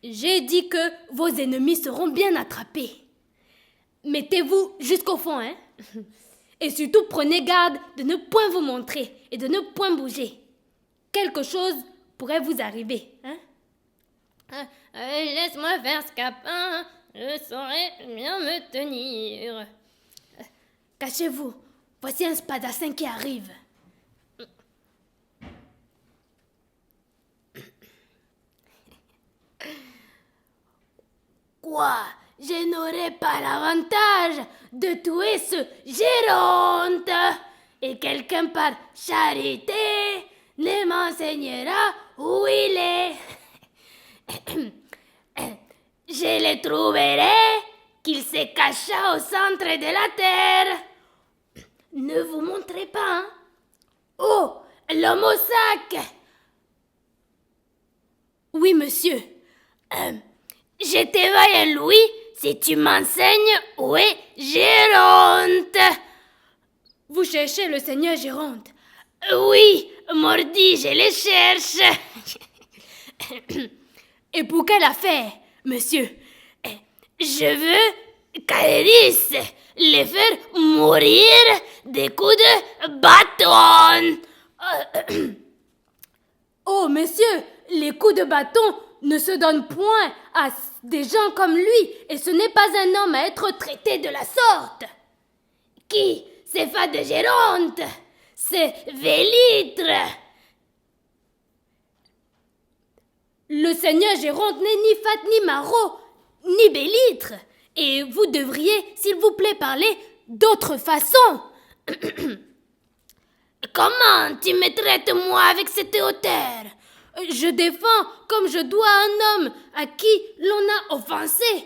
J'ai dit que vos ennemis seront bien attrapés. Mettez-vous jusqu'au fond, hein? Et surtout, prenez garde de ne point vous montrer et de ne point bouger. Quelque chose pourrait vous arriver, hein? Laisse-moi faire, Scapin, je saurai bien me tenir. Cachez-vous, voici un spadassin qui arrive. Quoi? Je n'aurai pas l'avantage de tuer ce Géronte. Et quelqu'un par charité ne m'enseignera où il est. Je le trouverai qu'il se cacha au centre de la terre. Ne vous montrez pas, hein? Oh, l'homme au sac! Oui, monsieur. Je te vole un louis si tu m'enseignes où est Géronte. Vous cherchez le seigneur Géronte? Oui, mordi, je le cherche. Et pour quelle affaire, monsieur? Je veux qu'Aéris les faire mourir des coups de bâton. Oh, monsieur, les coups de bâton ne se donnent point à des gens comme lui, et ce n'est pas un homme à être traité de la sorte. Qui? C'est pas de Géronte, c'est Vélitre. Le seigneur Géronte n'est ni Fat, ni Marot, ni Bélitre. Et vous devriez, s'il vous plaît, parler d'autre façon. Comment tu me traites, moi, avec cette hauteur? Je défends comme je dois un homme à qui l'on a offensé.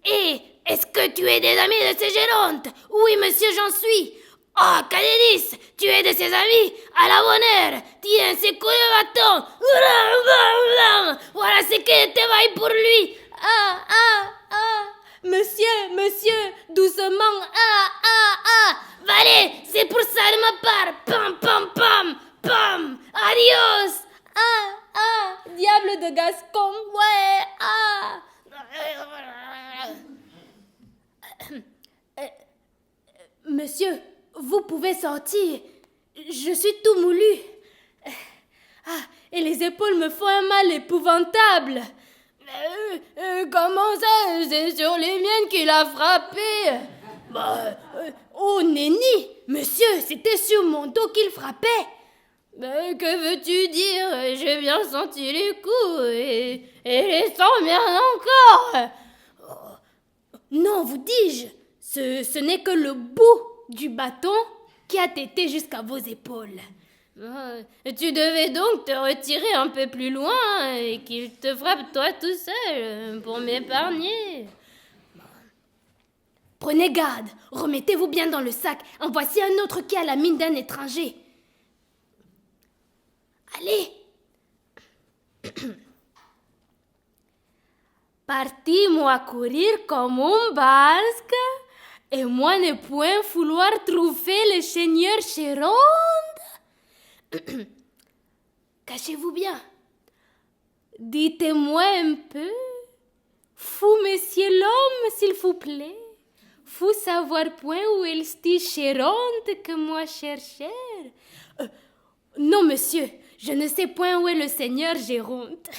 Et est-ce que tu es des amis de ces gérontes? Oui, monsieur, j'en suis. Oh, Cadenis, tu es de ses amis? À la bonne heure. Tiens, ces coups de bâton. Voilà ce que te vaille pour lui. Monsieur, doucement. Allez, c'est pour ça de ma part. Pam, pam, pam, pam. Adios. Diable de Gascon. Ouais, Monsieur, vous pouvez sortir. Je suis tout moulu. Et les épaules me font un mal épouvantable. Comment ça? C'est sur les miennes qu'il a frappé. Oh, nenni, monsieur, c'était sur mon dos qu'il frappait. Mais que veux-tu dire? J'ai bien senti les coups et les s'emmerdent encore. Non, vous dis-je, ce n'est que le bout du bâton qui a tété jusqu'à vos épaules. Tu devais donc te retirer un peu plus loin et qu'il te frappe toi tout seul pour m'épargner. Prenez garde, remettez-vous bien dans le sac. En voici un autre qui a la mine d'un étranger. Allez. Partis-moi courir comme un basque, et moi ne point vouloir trouver le seigneur Géronte. Cachez-vous bien. Dites-moi un peu, vous, monsieur l'homme, s'il vous plaît, vous savoir point où est le Géronte que moi cherchais? Non, monsieur, je ne sais point où est le seigneur Géronte.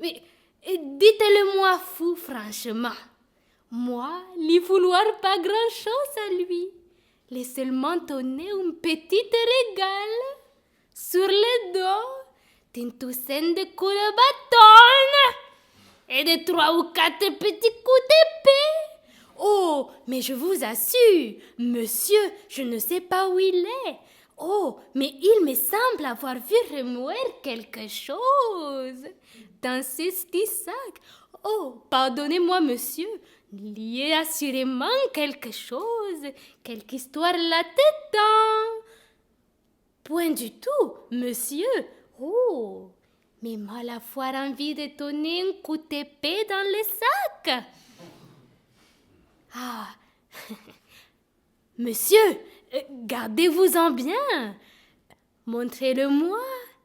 Mais dites-le-moi, vous, franchement. Moi, lui vouloir pas grand-chose à lui. Les seulement donner un petit régal sur le dos d'une douzaine de coups de bâton et de 3 ou 4 petits coups d'épée. Oh, mais je vous assure, monsieur, je ne sais pas où il est. Oh, mais il me semble avoir vu remuer quelque chose dans ce petit sac. Oh, pardonnez-moi, monsieur, il y a assurément quelque chose, quelque histoire là-dedans. Point du tout, monsieur. Oh, mais mal avoir envie de donner un coup d'épée dans le sac. Monsieur, gardez-vous-en bien. Montrez-le-moi,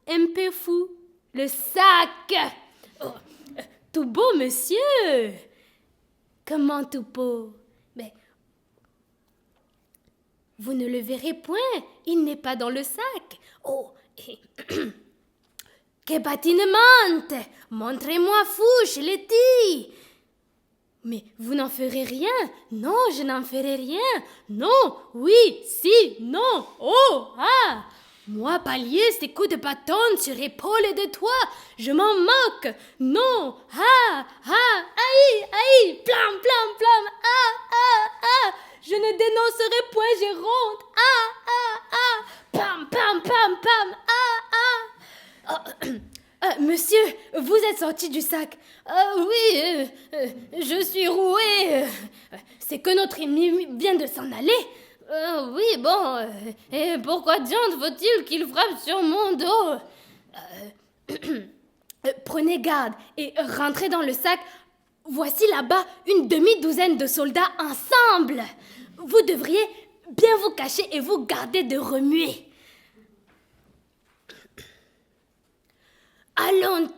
un peu fou, le sac. Oh, tout beau, monsieur. Comment tout beau? Mais vous ne le verrez point, il n'est pas dans le sac. Oh, que bâtiment! Montrez-moi fou, je l'ai dit. Mais vous n'en ferez rien. Non, je n'en ferai rien. Non, oui, si, non, oh, Moi, pallier ces coups de bâton sur l'épaule de toi, je m'en moque. Non, aïe, plam, plam, plam, je ne dénoncerai point Géronte. Pam, pam, pam, pam, Monsieur, vous êtes sorti du sac. Oui, je suis roué. C'est que notre ennemi vient de s'en aller. Oui, bon, et pourquoi diantre faut-il qu'il frappe sur mon dos? Prenez garde et rentrez dans le sac. Voici là-bas une demi-douzaine de soldats ensemble. Vous devriez bien vous cacher et vous garder de remuer. Allons,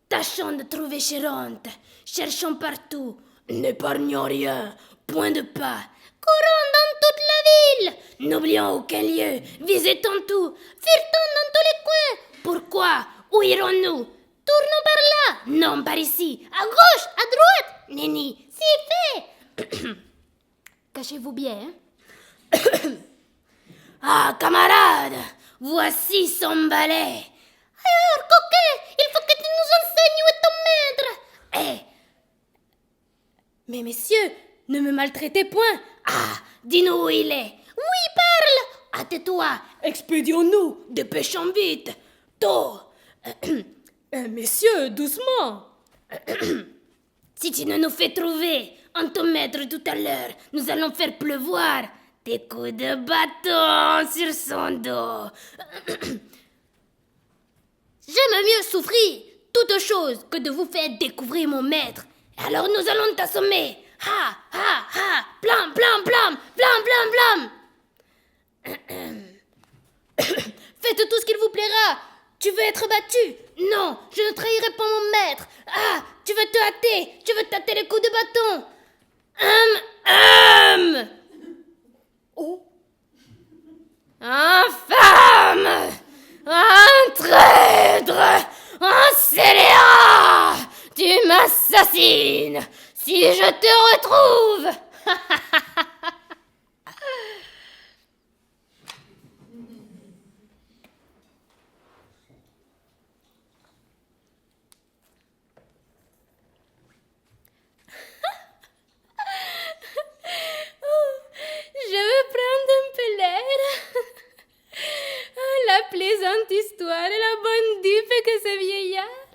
tâchons de trouver Géronte. Cherchons partout. N'épargnons rien. Point de pas. Courons dans toute la ville. N'oublions aucun lieu. Visitons tout. Furtons dans tous les coins. Pourquoi? Où irons-nous? Tournons par là. Non, par ici. À gauche, à droite. Nenni. C'est fait. Cachez-vous bien. Camarade, voici son balai. Alors, coquin, il faut que tu nous enseignes où est ton maître. Mais messieurs, ne me maltraitez point. Dis-nous où il est. Oui, parle. Hâte-toi, expédions-nous, dépêchons vite. Tôt. Messieurs, doucement. Si tu ne nous fais trouver un ton maître tout à l'heure, nous allons faire pleuvoir des coups de bâton sur son dos. J'aime mieux souffrir toute chose que de vous faire découvrir mon maître. Alors nous allons t'assommer. Ha, ha, ha, blam, blam, blam, blam, blam, blam. Faites tout ce qu'il vous plaira. Tu veux être battu? Non, je ne trahirai pas mon maître. Ah, tu veux te hâter? Tu veux tâter les coups de bâton? Oh. Infâme! Un traître! Un scélérat! Tu m'assassines! Si je te retrouve! Je veux prendre un peu l'air. La plaisante histoire et la bonne dupe que ce vieillard.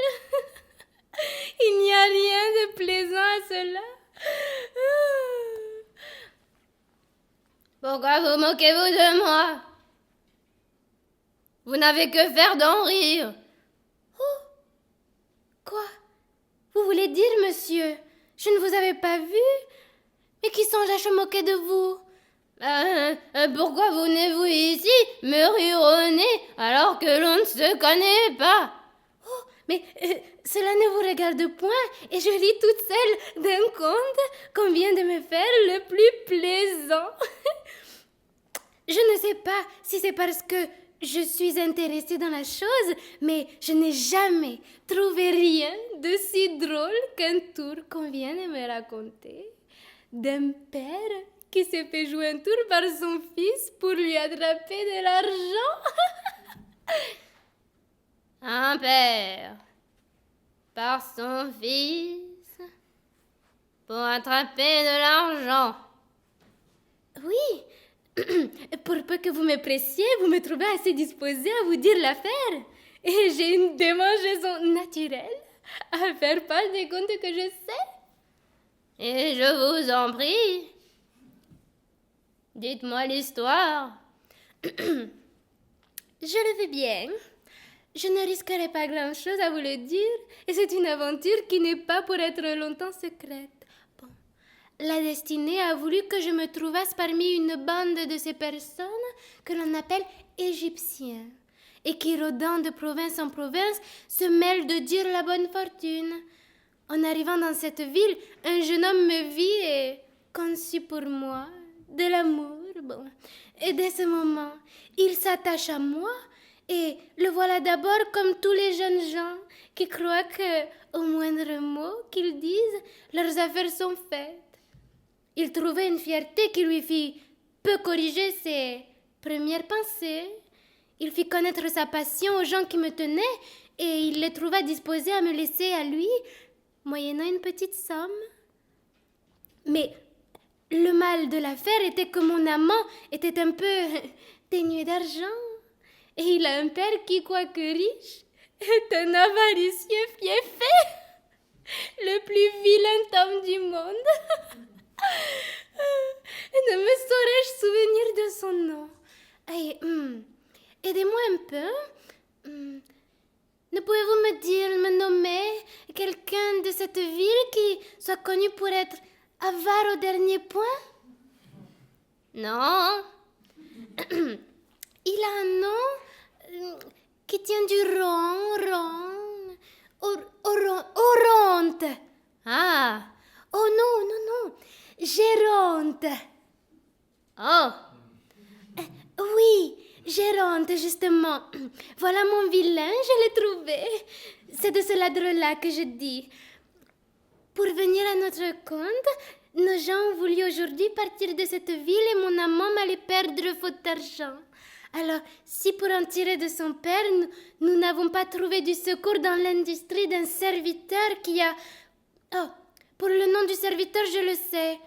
Il n'y a rien de plaisant à cela. Pourquoi vous moquez-vous de moi? Vous n'avez que faire d'en rire. Oh! Quoi? Vous voulez dire, monsieur, je ne vous avais pas vu? Mais qui songe à se moquer de vous? Pourquoi venez-vous ici me rironner alors que l'on ne se connaît pas? Oh, mais cela ne vous regarde point et je lis toute seule d'un conte qu'on vient de me faire le plus plaisant. Je ne sais pas si c'est parce que je suis intéressée dans la chose, mais je n'ai jamais trouvé rien de si drôle qu'un tour qu'on vient de me raconter d'un père qui s'est fait jouer un tour par son fils pour lui attraper de l'argent. Un père par son fils pour attraper de l'argent. Oui, pour peu que vous me pressiez, vous me trouvez assez disposée à vous dire l'affaire. Et j'ai une démangeaison naturelle à faire part des contes que je sais. Et je vous en prie, dites-moi l'histoire. Je le veux bien. Je ne risquerai pas grand-chose à vous le dire, et c'est une aventure qui n'est pas pour être longtemps secrète. Bon, la destinée a voulu que je me trouvasse parmi une bande de ces personnes que l'on appelle Égyptiens, et qui, rôdant de province en province, se mêlent de dire la bonne fortune. En arrivant dans cette ville, un jeune homme me vit et conçut pour moi de l'amour. Bon. Et dès ce moment, il s'attache à moi et le voilà d'abord comme tous les jeunes gens qui croient qu'au moindre mot qu'ils disent, leurs affaires sont faites. Il trouvait une fierté qui lui fit peu corriger ses premières pensées. Il fit connaître sa passion aux gens qui me tenaient et il les trouva disposés à me laisser à lui, moyennant une petite somme. Mais le mal de l'affaire était que mon amant était un peu dénué d'argent. Et il a un père qui, quoique riche, est un avaricieux fiefé, le plus vilain homme du monde. Ne me saurais-je souvenir de son nom? Aidez-moi un peu. Ne pouvez-vous me nommer quelqu'un de cette ville qui soit connu pour être avare au dernier point? Non. Il a un nom qui tient du Oronte. Ah. Oh non. Géronte. Oh. Oui, Géronte, justement. Voilà mon vilain, je l'ai trouvé. C'est de ce ladre-là que je dis. Pour venir à notre compte, nos gens ont voulu aujourd'hui partir de cette ville et mon amant m'allait perdre faute d'argent. Alors, si pour en tirer de son père, nous n'avons pas trouvé du secours dans l'industrie d'un serviteur qui a... Oh, pour le nom du serviteur, je le sais.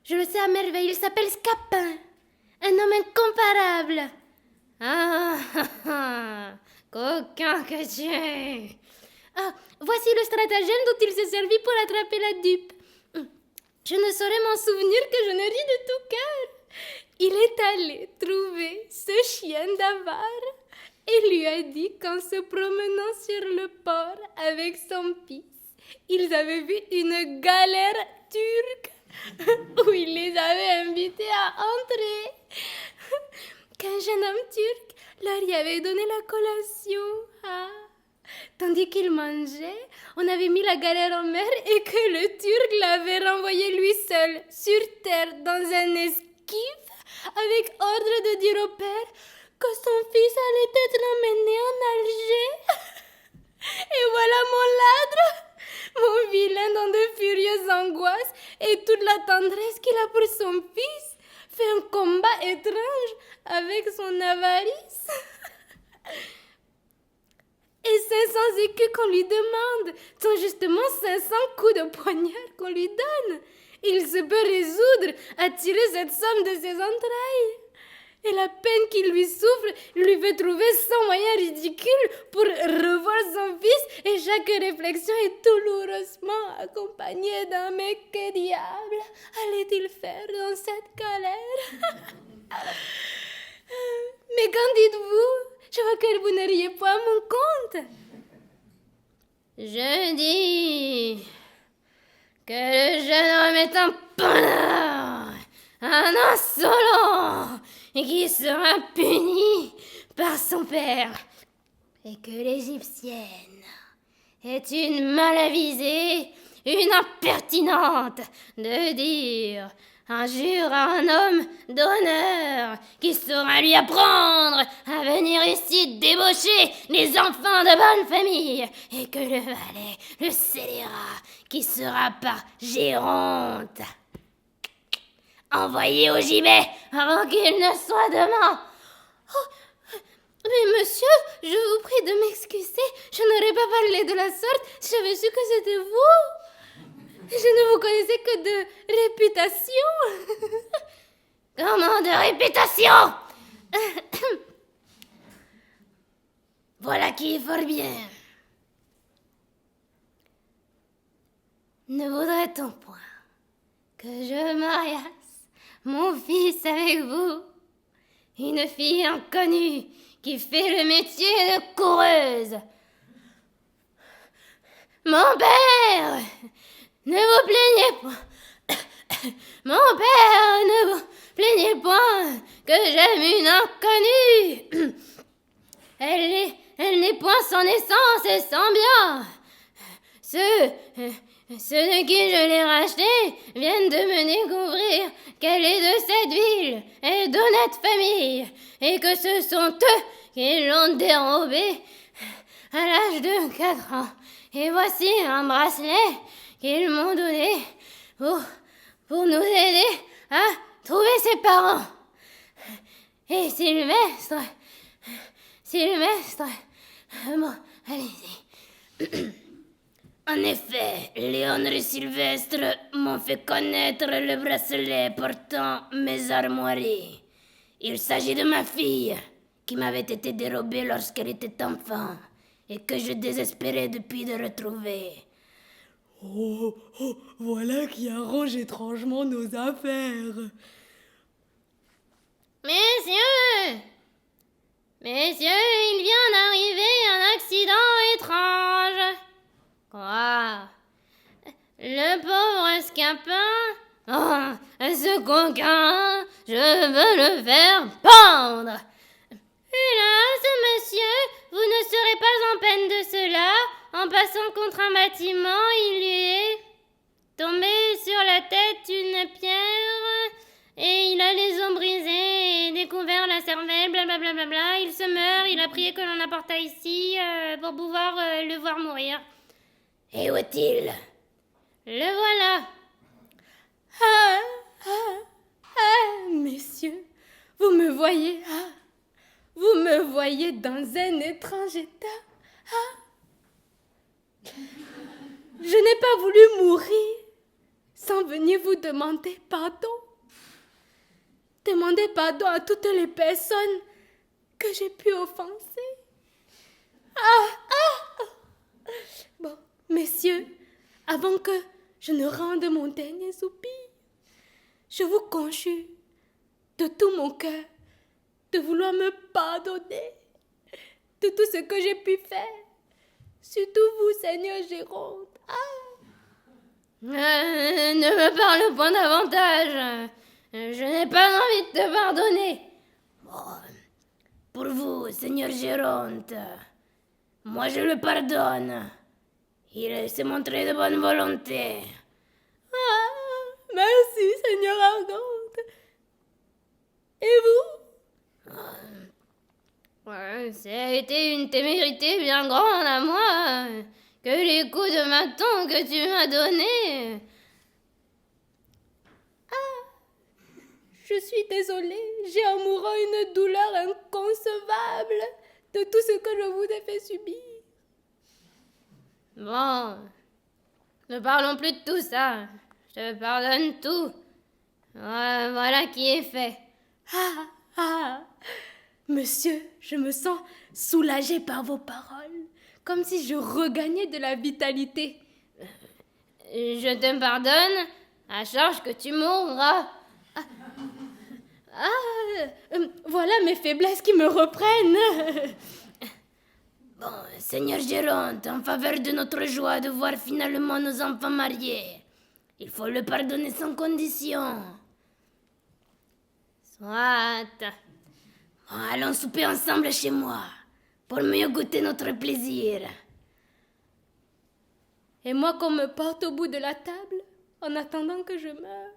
Je le sais à merveille, il s'appelle Scapin. Un homme incomparable. Ah, coquin que tu es. Ah, voici le stratagème dont il s'est servi pour attraper la dupe. Je ne saurais m'en souvenir que je ne ris de tout cœur. Il est allé trouver ce chien d'avare et lui a dit qu'en se promenant sur le port avec son fils, ils avaient vu une galère turque où il les avait invités à entrer. Qu'un jeune homme turc leur y avait donné la collation. Ah. Tandis qu'ils mangeaient, on avait mis la galère en mer et que le Turc l'avait renvoyé lui seul sur terre dans un esquif avec ordre de dire au père que son fils allait être emmené en Alger. Et voilà mon ladre, mon vilain dans de furieuses angoisses et toute la tendresse qu'il a pour son fils, fait un combat étrange avec son avarice. Et 500 écus qu'on lui demande sont justement 500 coups de poignard qu'on lui donne. Il se peut résoudre à tirer cette somme de ses entrailles. Et la peine qu'il lui souffre lui fait trouver 100 moyens ridicules pour revoir son fils, et chaque réflexion est douloureusement accompagnée d'un « mais que diable allait-il faire dans cette galère ?» Mais qu'en dites-vous? Je vois que vous ne riez pas à mon compte. Je dis que le jeune homme est un ponnard, un insolent, et qui sera puni par son père, et que l'Égyptienne est une malavisée, une impertinente de dire injure à un homme d'honneur qui saura lui apprendre à venir ici débaucher les enfants de bonne famille, et que le valet le scélérat qui sera par Géronte envoyé au gibet avant qu'il ne soit demain. Oh, mais monsieur, je vous prie de m'excuser, je n'aurais pas parlé de la sorte si j'avais su que c'était vous. Je ne vous connaissais que de réputation. Comment de réputation? Voilà qui est fort bien. Ne voudrait-on point que je mariasse mon fils avec vous, une fille inconnue qui fait le métier de coureuse? Mon père, ne vous plaignez point. Mon père, ne vous plaignez point que j'aime une inconnue. Elle n'est point sans naissance et sans bien. Ceux de qui je l'ai racheté viennent de me découvrir qu'elle est de cette ville et d'honnête famille, et que ce sont eux qui l'ont dérobée à l'âge de 4 ans. Et voici un bracelet qu'ils m'ont donné pour nous aider à trouver ses parents. Et Sylvestre, bon, allez-y. En effet, Léandre et Sylvestre m'ont fait connaître le bracelet portant mes armoiries. Il s'agit de ma fille, qui m'avait été dérobée lorsqu'elle était enfant, et que je désespérais depuis de retrouver. Oh, voilà qui arrange étrangement nos affaires. Messieurs, il vient d'arriver un accident étrange. Quoi? Le pauvre Scapin? Oh, ce coquin, je veux le faire pendre. Hélas, monsieur, vous ne serez pas en peine de cela. En passant contre un bâtiment, il lui est tombé sur la tête une pierre et il a les os brisés et découvert la cervelle, blablabla. Il se meurt, il a prié que l'on l'apportât ici pour pouvoir le voir mourir. Et où est-il? Le voilà. Messieurs, vous me voyez dans un étrange état. Je n'ai pas voulu mourir sans venir vous demander pardon. Demandez pardon à toutes les personnes que j'ai pu offenser. avant que je ne rende mon dernier soupir, je vous conjure de tout mon cœur de vouloir me pardonner de tout ce que j'ai pu faire. Surtout vous, Seigneur Géronte. Ne me parle point davantage. Je n'ai pas envie de te pardonner. Bon, pour vous, Seigneur Géronte, moi je le pardonne. Il s'est montré de bonne volonté. Merci, Seigneur Argante. Et vous? Ça a été une témérité bien grande à moi que les coups de bâton que tu m'as donnés. Je suis désolée, j'ai en mourant une douleur inconcevable de tout ce que je vous ai fait subir. Bon, ne parlons plus de tout ça. Je te pardonne tout. Voilà qui est fait. Monsieur, je me sens soulagée par vos paroles, comme si je regagnais de la vitalité. Je te pardonne, à charge que tu mourras. Voilà mes faiblesses qui me reprennent. Bon, Seigneur Géronte, en faveur de notre joie de voir finalement nos enfants mariés, il faut le pardonner sans condition. Soit. Bon, allons souper ensemble chez moi, pour mieux goûter notre plaisir. Et moi qu'on me porte au bout de la table, en attendant que je meure.